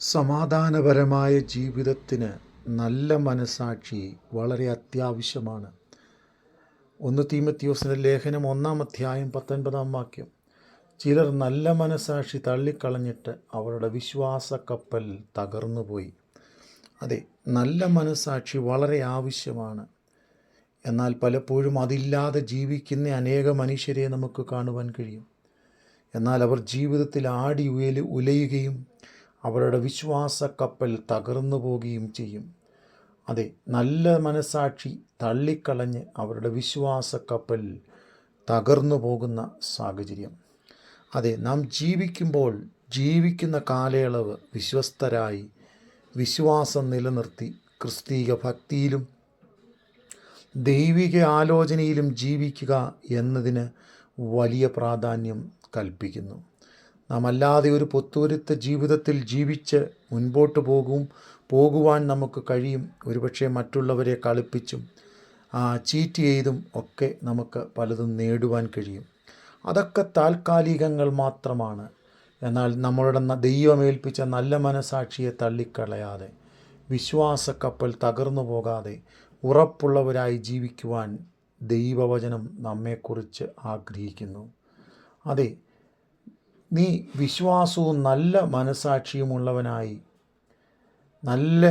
സമാധാനപരമായ ജീവിതത്തിന് നല്ല മനസ്സാക്ഷി വളരെ അത്യാവശ്യമാണ്. 1 തീമോഥെയോസിൻ്റെ ലേഖനം 1-ാം അധ്യായം 19-ാം വാക്യം. ചിലർ നല്ല മനസ്സാക്ഷി തള്ളിക്കളഞ്ഞിട്ട് അവരുടെ വിശ്വാസക്കപ്പൽ തകർന്നുപോയി. അതെ, നല്ല മനസ്സാക്ഷി വളരെ ആവശ്യമാണ്. എന്നാൽ പലപ്പോഴും അതില്ലാതെ ജീവിക്കുന്ന അനേക മനുഷ്യരെ നമുക്ക് കാണുവാൻ കഴിയും. എന്നാൽ അവർ ജീവിതത്തിൽ ആടി ഉലയുകയും അവരുടെ വിശ്വാസക്കപ്പൽ തകർന്നു പോവുകയും ചെയ്യും. അതെ, നല്ല മനസ്സാക്ഷി തള്ളിക്കളഞ്ഞ് അവരുടെ വിശ്വാസക്കപ്പൽ തകർന്നു പോകുന്ന സാഹചര്യം. അതെ, നാം ജീവിക്കുന്ന കാലയളവ് വിശ്വസ്തരായി വിശ്വാസം നിലനിർത്തി ക്രിസ്തീയ ഭക്തിയിലും ദൈവിക ആലോചനയിലും ജീവിക്കുക എന്നതിന് വലിയ പ്രാധാന്യം കൽപ്പിക്കുന്നു. നാം അല്ലാതെ ഒരു പൊത്തുവരുത്ത ജീവിതത്തിൽ ജീവിച്ച് മുൻപോട്ട് പോകുവാൻ നമുക്ക് കഴിയും. ഒരുപക്ഷെ മറ്റുള്ളവരെ കളിപ്പിച്ചും ചീറ്റ് ചെയ്തും ഒക്കെ നമുക്ക് പലതും നേടുവാൻ കഴിയും. അതൊക്കെ താൽക്കാലികങ്ങൾ മാത്രമാണ്. എന്നാൽ നമ്മളുടെ ദൈവമേൽപ്പിച്ച നല്ല മനസാക്ഷിയെ തള്ളിക്കളയാതെ വിശ്വാസക്കപ്പൽ തകർന്നു പോകാതെ ഉറപ്പുള്ളവരായി ജീവിക്കുവാൻ ദൈവവചനം നമ്മെക്കുറിച്ച് ആഗ്രഹിക്കുന്നു. അതെ, നീ വിശ്വാസവും നല്ല മനസാക്ഷിയുമുള്ളവനായി നല്ല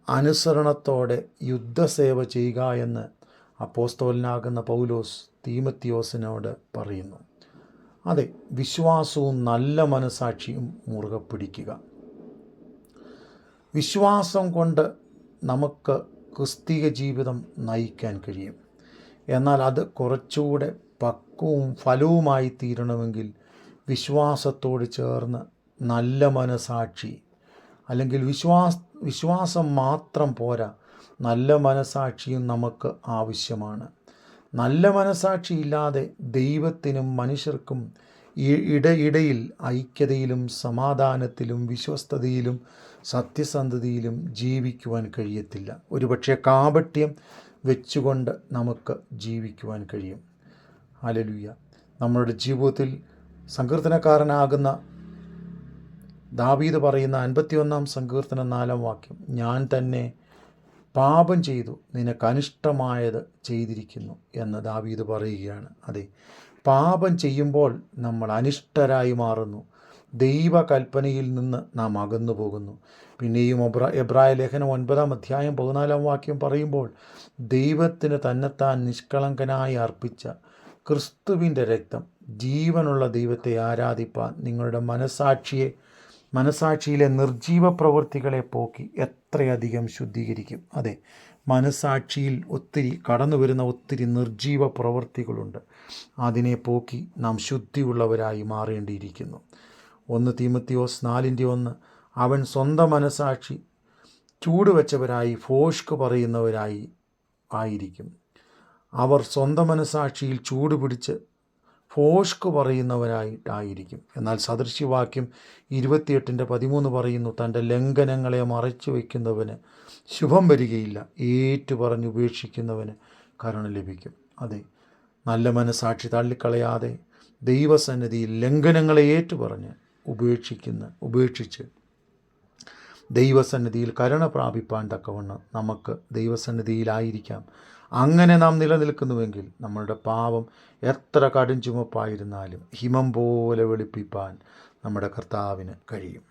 അനുസരണത്തോടെ യുദ്ധസേവ ചെയ്യുക എന്ന് അപ്പോസ്തലനാകുന്ന പൗലോസ് തീമോഥെയോസിനോട് പറയുന്നു. അതെ, വിശ്വാസവും നല്ല മനസാക്ഷിയും മുറുകെ പിടിക്കുക. വിശ്വാസം കൊണ്ട് നമുക്ക് ക്രിസ്തീയ ജീവിതം നയിക്കാൻ കഴിയും. എന്നാൽ അത് കുറച്ചുകൂടെ പക്വവും ഫലവുമായി തീരണമെങ്കിൽ വിശ്വാസത്തോട് ചേർന്ന് നല്ല മനസാക്ഷി, അല്ലെങ്കിൽ വിശ്വാസം മാത്രം പോരാ, നല്ല മനസാക്ഷിയും നമുക്ക് ആവശ്യമാണ്. നല്ല മനസാക്ഷി ഇല്ലാതെ ദൈവത്തിനും മനുഷ്യർക്കും ഇടയിൽ ഐക്യതയിലും സമാധാനത്തിലും വിശ്വസ്തതയിലും സത്യസന്ധതയിലും ജീവിക്കുവാൻ കഴിയത്തില്ല. ഒരുപക്ഷെ കാപട്യം വെച്ചുകൊണ്ട് നമുക്ക് ജീവിക്കുവാൻ കഴിയും. ഹല്ലേലൂയ. നമ്മളുടെ ജീവിതത്തിൽ സങ്കീർത്തനക്കാരനാകുന്ന ദാവീദ് പറയുന്ന 51-ാം സങ്കീർത്തനം 4-ാം വാക്യം, ഞാൻ തന്നെ പാപം ചെയ്തു നിനക്ക് അനിഷ്ടമായത് ചെയ്തിരിക്കുന്നു എന്ന് ദാവീദ് പറയുകയാണ്. അതെ, പാപം ചെയ്യുമ്പോൾ നമ്മൾ അനിഷ്ടരായി മാറുന്നു. ദൈവകൽപ്പനയിൽ നിന്ന് നാം അകന്നു പോകുന്നു. പിന്നെയും എബ്രായ ലേഖനം 9-ാം അധ്യായം 14-ാം വാക്യം പറയുമ്പോൾ, ദൈവത്തിന് തന്നെത്താൻ നിഷ്കളങ്കനായി അർപ്പിച്ച ക്രിസ്തുവിൻ്റെ രക്തം ജീവനുള്ള ദൈവത്തെ ആരാധിപ്പാൻ നിങ്ങളുടെ മനസാക്ഷിയിലെ നിർജീവ പ്രവൃത്തികളെ പോക്കി എത്രയധികം ശുദ്ധീകരിക്കും. അതെ, മനസാക്ഷിയിൽ കടന്നു വരുന്ന ഒത്തിരി നിർജീവ പ്രവൃത്തികളുണ്ട്. അതിനെ പോക്കി നാം ശുദ്ധിയുള്ളവരായി മാറേണ്ടിയിരിക്കുന്നു. 1 തീമോഥെയോസ് 4:1, അവൻ സ്വന്തം മനസാക്ഷി ചൂടുവെച്ചവരായി ഭോഷ്ക് പറയുന്നവരായി ആയിരിക്കും. അവർ സ്വന്തം മനസാക്ഷിയിൽ ചൂടുപിടിച്ച് ഭോഷ്ക് പറയുന്നവരായിട്ടായിരിക്കും. എന്നാൽ സദൃശ്യവാക്യം 28:13 പറയുന്നു, തൻ്റെ ലംഘനങ്ങളെ മറച്ചു വയ്ക്കുന്നവന് ശുഭം വരികയില്ല, ഏറ്റുപറഞ്ഞുപേക്ഷിക്കുന്നവന് കരുണ ലഭിക്കും. അതെ, നല്ല മനസാക്ഷി തള്ളിക്കളയാതെ ദൈവസന്നിധിയിൽ ലംഘനങ്ങളെ ഏറ്റുപറഞ്ഞ് ഉപേക്ഷിച്ച് ദൈവസന്നിധിയിൽ കരുണ പ്രാപിപ്പാൻ തക്കവണ്ണം നമുക്ക് ദൈവസന്നിധിയിലായിരിക്കാം. അങ്ങനെ നാം നിലനിൽക്കുന്നുവെങ്കിൽ നമ്മളുടെ പാപം എത്ര കടും ചുമപ്പായിരുന്നാലും ഹിമം പോലെ വെളുപ്പിപ്പാൻ നമ്മുടെ കർത്താവിന് കഴിയും.